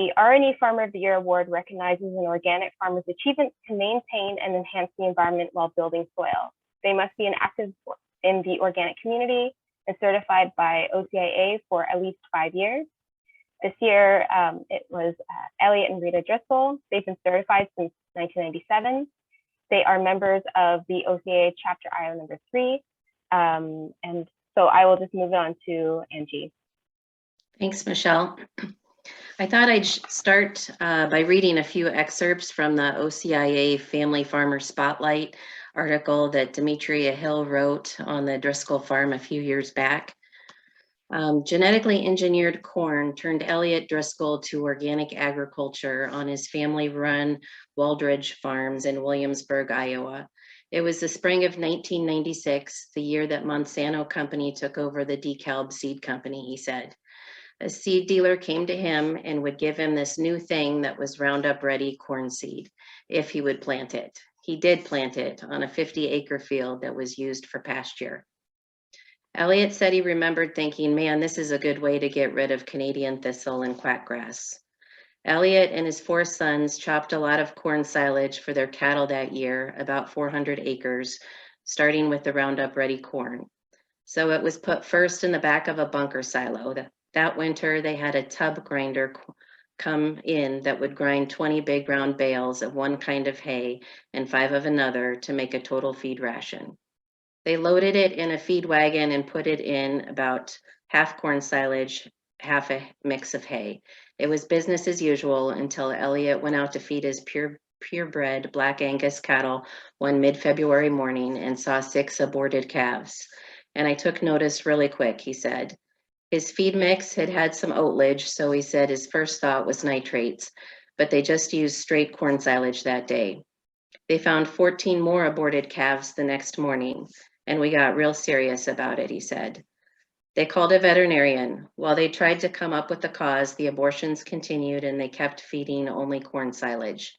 The R&E Farmer of the Year Award recognizes an organic farmer's achievement to maintain and enhance the environment while building soil. They must be an active in the organic community and certified by OCIA for at least 5 years. This year, it was Elliott and Rita Driscoll. They've been certified since 1997. They are members of the OCIA Chapter IO number 3. And so I will just move on to Angie. Thanks, Michelle. I thought I'd start by reading a few excerpts from the OCIA Family Farmer Spotlight article that Demetria Hill wrote on the Driscoll farm a few years back. Genetically engineered corn turned Elliott Driscoll to organic agriculture on his family-run Waldridge Farms in Williamsburg, Iowa. It was the spring of 1996, the year that Monsanto Company took over the DeKalb Seed Company, he said. A seed dealer came to him and would give him this new thing that was Roundup Ready corn seed, if he would plant it. He did plant it on a 50-acre field that was used for pasture. Elliott said he remembered thinking, man, this is a good way to get rid of Canadian thistle and quackgrass. Elliott and his 4 sons chopped a lot of corn silage for their cattle that year, about 400 acres, starting with the Roundup Ready corn. So it was put first in the back of a bunker silo. That winter, they had a tub grinder come in that would grind 20 big round bales of one kind of hay and 5 of another to make a total feed ration. They loaded it in a feed wagon and put it in about half corn silage, half a mix of hay. It was business as usual until Elliott went out to feed his purebred Black Angus cattle one mid-February morning and saw 6 aborted calves. And I took notice really quick, he said. His feed mix had some oatlage, so he said his first thought was nitrates, but they just used straight corn silage that day. They found 14 more aborted calves the next morning, and we got real serious about it, he said. They called a veterinarian. While they tried to come up with the cause, the abortions continued and they kept feeding only corn silage.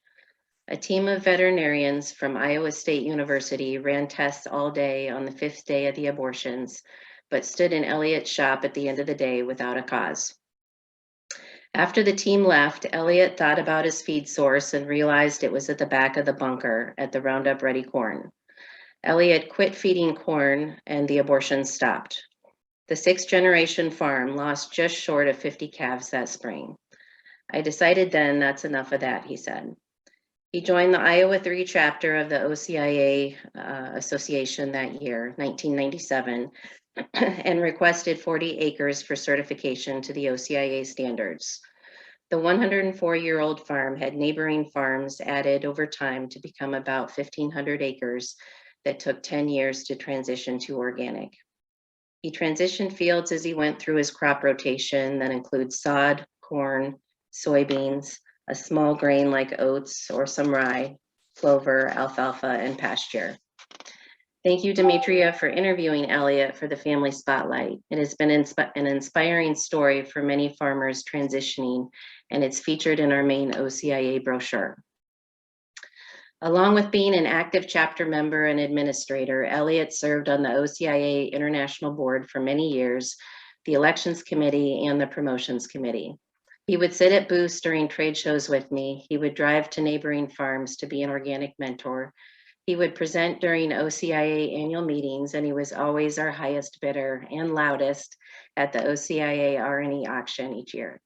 A team of veterinarians from Iowa State University ran tests all day on the 5th day of the abortions, but stood in Elliott's shop at the end of the day without a cause. After the team left, Elliott thought about his feed source and realized it was at the back of the bunker at the Roundup Ready corn. Elliott quit feeding corn and the abortions stopped. The 6th generation farm lost just short of 50 calves that spring. I decided then that's enough of that, he said. He joined the Iowa 3 chapter of the OCIA Association that year, 1997, and requested 40 acres for certification to the OCIA standards. The 104-year-old farm had neighboring farms added over time to become about 1,500 acres that took 10 years to transition to organic. He transitioned fields as he went through his crop rotation that includes sod, corn, soybeans, a small grain like oats or some rye, clover, alfalfa, and pasture. Thank you, Demetria, for interviewing Elliott for the Family Spotlight. It has been an inspiring story for many farmers transitioning, and it's featured in our main OCIA brochure. Along with being an active chapter member and administrator, Elliott served on the OCIA International Board for many years, the Elections Committee, and the Promotions Committee. He would sit at booths during trade shows with me. He would drive to neighboring farms to be an organic mentor. He would present during OCIA annual meetings, and he was always our highest bidder and loudest at the OCIA R&E auction each year.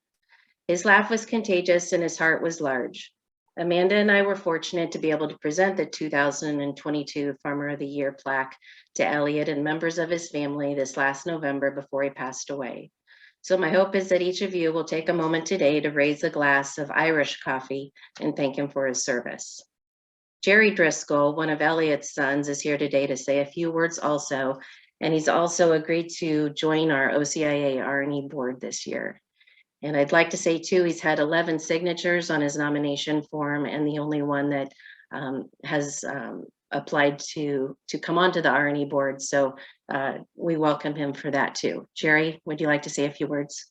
His laugh was contagious and his heart was large. Amanda and I were fortunate to be able to present the 2022 Farmer of the Year plaque to Elliott and members of his family this last November before he passed away. So my hope is that each of you will take a moment today to raise a glass of Irish coffee and thank him for his service. Jerry Driscoll, one of Elliott's sons, is here today to say a few words also, and he's also agreed to join our OCIA R&E board this year. And I'd like to say too, he's had 11 signatures on his nomination form and the only one that has applied to come onto the R&E board. So we welcome him for that too. Jerry, would you like to say a few words?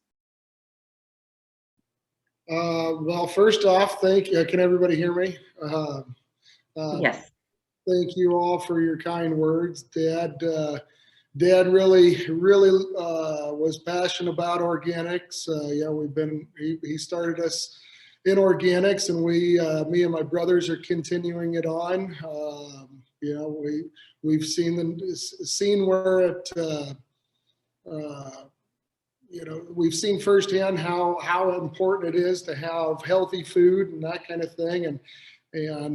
Well, first off, can everybody hear me? Yes. Thank you all for your kind words. Dad really was passionate about organics. Yeah, he started us organics, and me and my brothers are continuing it on. You know, we've seen where it, you know, we've seen firsthand how important it is to have healthy food and that kind of thing. And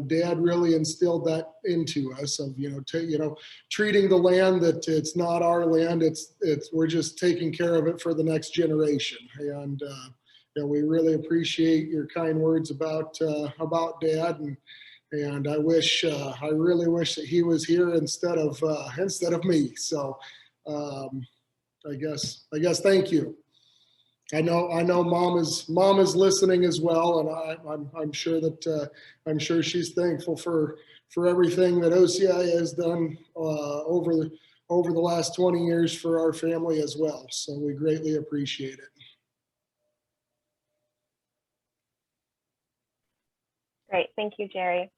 Dad really instilled that into us of, you know, treating the land that it's not our land. We're just taking care of it for the next generation. And, you know, we really appreciate your kind words about Dad. And I really wish that he was here instead of me. So, I guess thank you. I know mom is listening as well, and I'm sure that I'm sure she's thankful for everything that OCIA has done over the last 20 years for our family as well. So we greatly appreciate it. Great, thank you, Jerry.